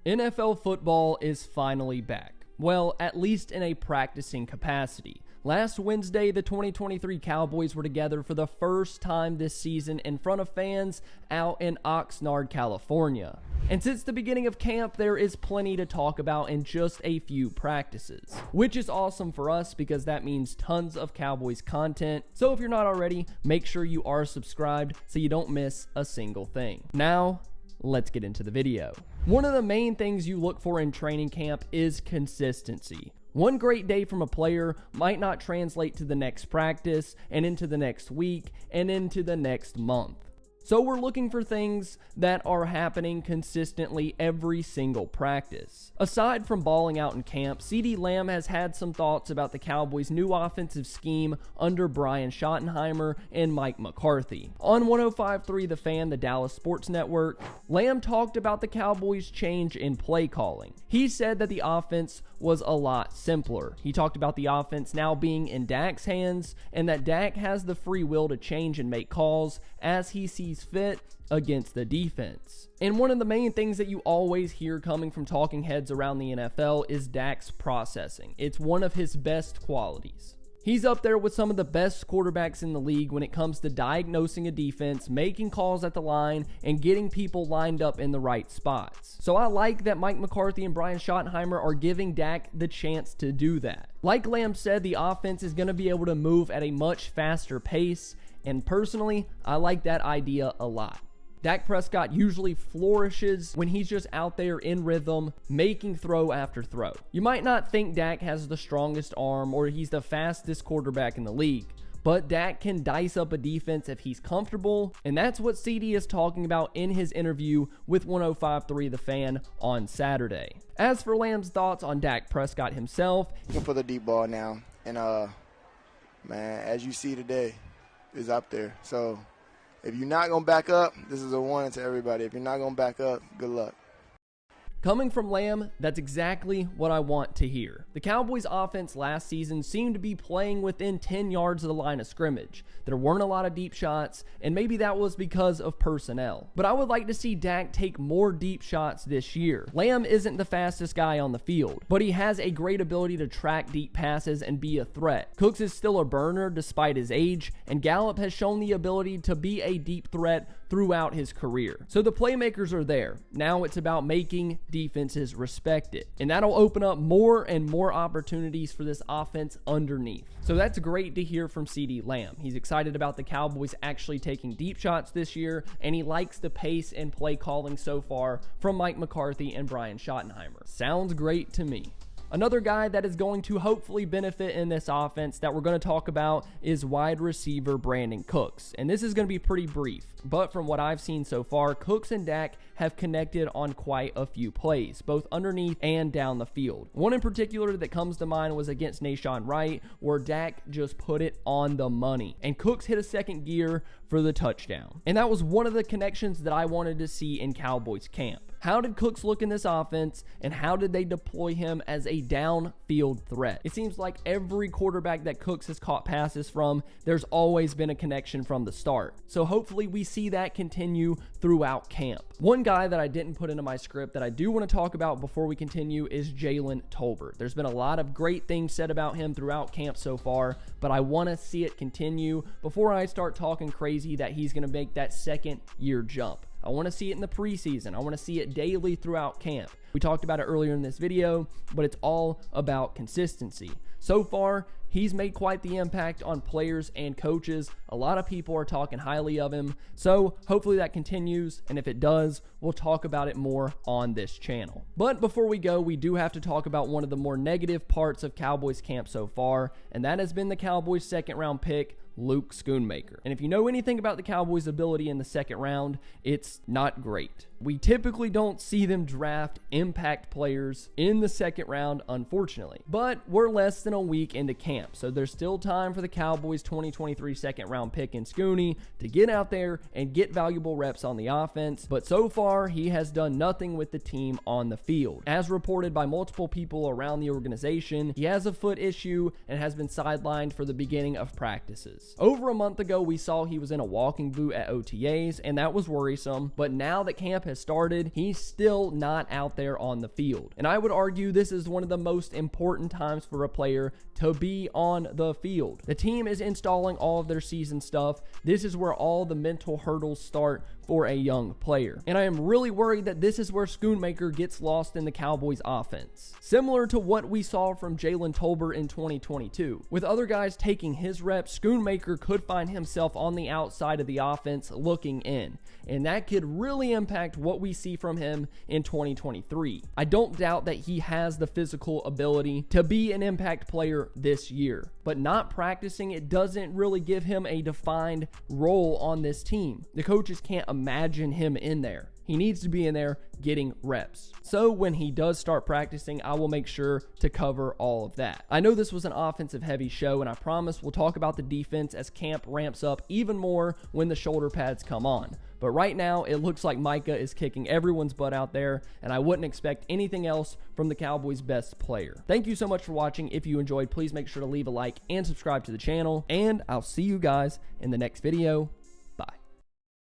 NFL football is finally back. Well, at least in a practicing capacity. Last Wednesday, the 2023 Cowboys were together for the first time this season in front of fans out in Oxnard, California. And since the beginning of camp, there is plenty to talk about in just a few practices, which is awesome for us because that means tons of Cowboys content. So if you're not already, make sure you are subscribed so you don't miss a single thing. Now, let's get into the video. One of the main things you look for in training camp is consistency. One great day from a player might not translate to the next practice and into the next week and into the next month. So we're looking for things that are happening consistently every single practice. Aside from balling out in camp, CeeDee Lamb has had some thoughts about the Cowboys' new offensive scheme under Brian Schottenheimer and Mike McCarthy. On 105.3 The Fan, the Dallas sports network, Lamb talked about the Cowboys' change in play calling. He said that the offense was a lot simpler. He talked about the offense now being in Dak's hands and that Dak has the free will to change and make calls as he sees fit against the defense. And one of the main things that you always hear coming from talking heads around the NFL is Dak's processing. It's one of his best qualities. He's up there with some of the best quarterbacks in the league when it comes to diagnosing a defense, making calls at the line, and getting people lined up in the right spots. So I like that Mike McCarthy and Brian Schottenheimer are giving Dak the chance to do that. Like Lamb said, the offense is going to be able to move at a much faster pace, and personally, I like that idea a lot. Dak Prescott usually flourishes when he's just out there in rhythm, making throw after throw. You might not think Dak has the strongest arm or he's the fastest quarterback in the league, but Dak can dice up a defense if he's comfortable, and that's what CeeDee is talking about in his interview with 105.3 The Fan on Saturday. As for Lamb's thoughts on Dak Prescott himself, looking for the deep ball now, and man, as you see today, is up there. So if you're not going to back up, this is a warning to everybody. If you're not going to back up, good luck. Coming from Lamb, that's exactly what I want to hear. The Cowboys offense last season seemed to be playing within 10 yards of the line of scrimmage. There weren't a lot of deep shots, and maybe that was because of personnel. But I would like to see Dak take more deep shots this year. Lamb isn't the fastest guy on the field, but he has a great ability to track deep passes and be a threat. Cooks is still a burner despite his age, and Gallup has shown the ability to be a deep threat throughout his career. So the playmakers are there. Now it's about making defenses respect it, and that'll open up more and more opportunities for this offense underneath. So that's great to hear from CeeDee Lamb. He's excited about the Cowboys actually taking deep shots this year, and he likes the pace and play calling so far from Mike McCarthy and Brian Schottenheimer. Sounds great to me. Another guy that is going to hopefully benefit in this offense that we're going to talk about is wide receiver Brandon Cooks. And this is going to be pretty brief, but from what I've seen so far, Cooks and Dak have connected on quite a few plays, both underneath and down the field. One in particular that comes to mind was against Nahshon Wright, where Dak just put it on the money, and Cooks hit a second gear for the touchdown. And that was one of the connections that I wanted to see in Cowboys camp. How did Cooks look in this offense, and how did they deploy him as a downfield threat? It seems like every quarterback that Cooks has caught passes from, there's always been a connection from the start. So hopefully we see that continue throughout camp. One guy that I didn't put into my script that I do want to talk about before we continue is Jalen Tolbert. There's been a lot of great things said about him throughout camp so far, but I want to see it continue before I start talking crazy that he's going to make that second year jump. I want to see it in the preseason. I want to see it daily throughout camp. We talked about it earlier in this video, but it's all about consistency. So far, he's made quite the impact on players and coaches. A lot of people are talking highly of him. So hopefully that continues, and if it does, we'll talk about it more on this channel. But before we go, we do have to talk about one of the more negative parts of Cowboys camp so far, and that has been the Cowboys' second-round pick, Luke Schoonmaker. And if you know anything about the Cowboys' ability in the second round, it's not great. We typically don't see them draft impact players in the second round, unfortunately. But we're less than a week into camp, so there's still time for the Cowboys' 2023 second round pick in Schooney to get out there and get valuable reps on the offense. But so far, he has done nothing with the team on the field. As reported by multiple people around the organization, he has a foot issue and has been sidelined for the beginning of practices. Over a month ago, we saw he was in a walking boot at OTAs, and that was worrisome. But now that camp has started, he's still not out there they're on the field. And I would argue this is one of the most important times for a player to be on the field. The team is installing all of their season stuff. This is where all the mental hurdles start for a young player. And I am really worried that this is where Schoonmaker gets lost in the Cowboys offense. Similar to what we saw from Jalen Tolbert in 2022. With other guys taking his reps, Schoonmaker could find himself on the outside of the offense looking in. And that could really impact what we see from him in 2023. I don't doubt that he has the physical ability to be an impact player this year, but not practicing it doesn't really give him a defined role on this team. The coaches can't imagine him in there. He needs to be in there getting reps. So when he does start practicing, I will make sure to cover all of that. I know this was an offensive heavy show, and I promise we'll talk about the defense as camp ramps up even more when the shoulder pads come on. But right now, it looks like Micah is kicking everyone's butt out there, and I wouldn't expect anything else from the Cowboys' best player. Thank you so much for watching. If you enjoyed, please make sure to leave a like and subscribe to the channel, and I'll see you guys in the next video.